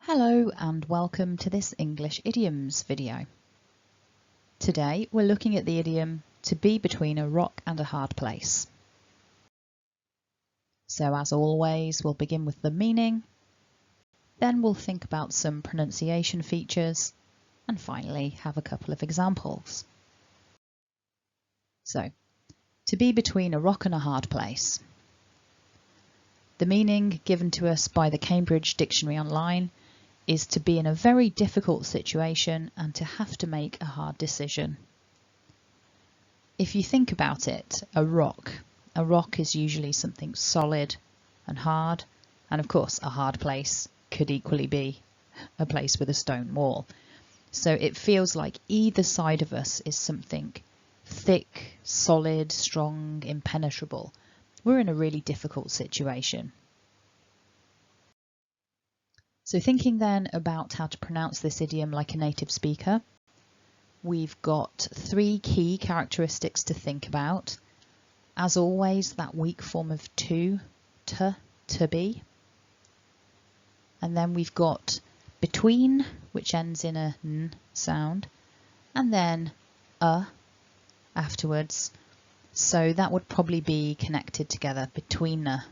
Hello and welcome to this English idioms video. Today we're looking at the idiom to be between a rock and a hard place. So as always, we'll begin with the meaning, then we'll think about some pronunciation features, and finally have a couple of examples. So, to be between a rock and a hard place. The meaning given to us by the Cambridge Dictionary Online is to be in a very difficult situation and to have to make a hard decision. If you think about it, a rock is usually something solid and hard, and of course a hard place could equally be a place with a stone wall. So it feels like either side of us is something thick, solid, strong, impenetrable. We're in a really difficult situation. So thinking then about how to pronounce this idiom like a native speaker, we've got three key characteristics to think about. As always, that weak form of to be. And then we've got between, which ends in a n sound, and then a afterwards. So that would probably be connected together, betweener.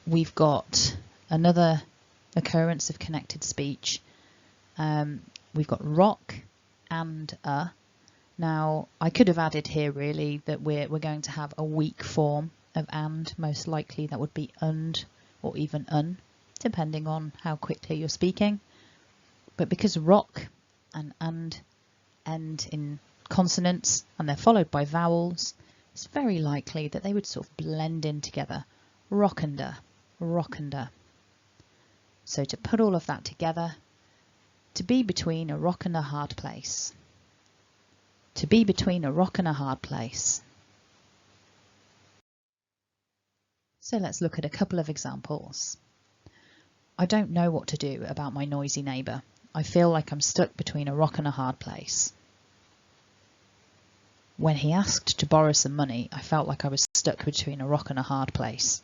We've got another occurrence of connected speech. We've got rock and a. Now, I could have added here really that we're going to have a weak form of and. Most likely that would be und or even un, depending on how quickly you're speaking. But because rock and und end in consonants and they're followed by vowels, it's very likely that they would sort of blend in together. Rockender. So to put all of that together, to be between a rock and a hard place. To be between a rock and a hard place. So let's look at a couple of examples. I don't know what to do about my noisy neighbour. I feel like I'm stuck between a rock and a hard place. When he asked to borrow some money, I felt like I was stuck between a rock and a hard place.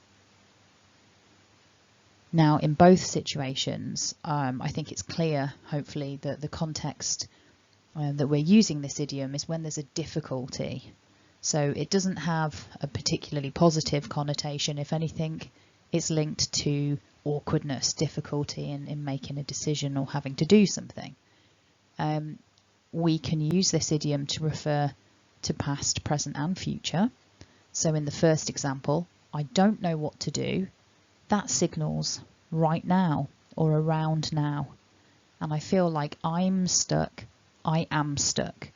Now, in both situations, I think it's clear, hopefully, that the context that we're using this idiom is when there's a difficulty. So it doesn't have a particularly positive connotation. If anything, it's linked to awkwardness, difficulty in making a decision or having to do something. We can use this idiom to refer to past, present and future. So in the first example, I don't know what to do. That signals right now or around now. And I feel like I'm stuck, I am stuck.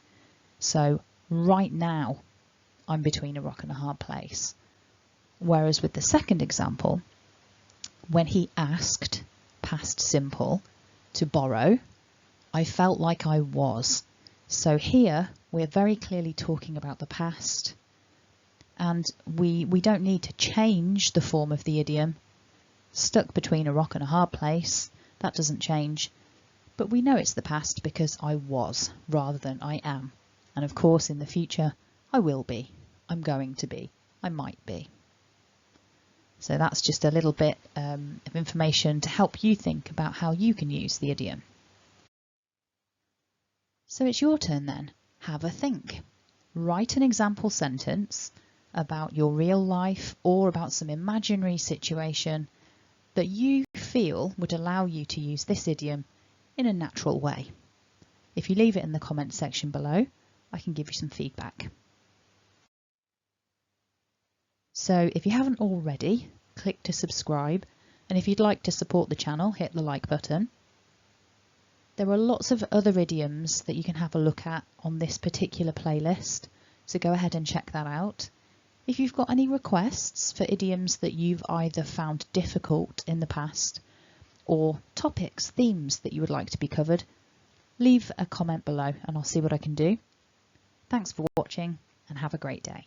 So right now, I'm between a rock and a hard place. Whereas with the second example, when he asked, past simple, to borrow, I felt like I was. So here, we're very clearly talking about the past. And we don't need to change the form of the idiom. Stuck between a rock and a hard place, that doesn't change. But we know it's the past because I was rather than I am. And of course in the future, I will be, I'm going to be, I might be. So that's just a little bit of information to help you think about how you can use the idiom. So it's your turn then. Have a think. Write an example sentence about your real life or about some imaginary situation that you feel would allow you to use this idiom in a natural way. If you leave it in the comments section below, I can give you some feedback. So if you haven't already, click to subscribe, and if you'd like to support the channel, hit the like button. There are lots of other idioms that you can have a look at on this particular playlist, so go ahead and check that out. If you've got any requests for idioms that you've either found difficult in the past or topics, themes that you would like to be covered, leave a comment below and I'll see what I can do. Thanks for watching and have a great day.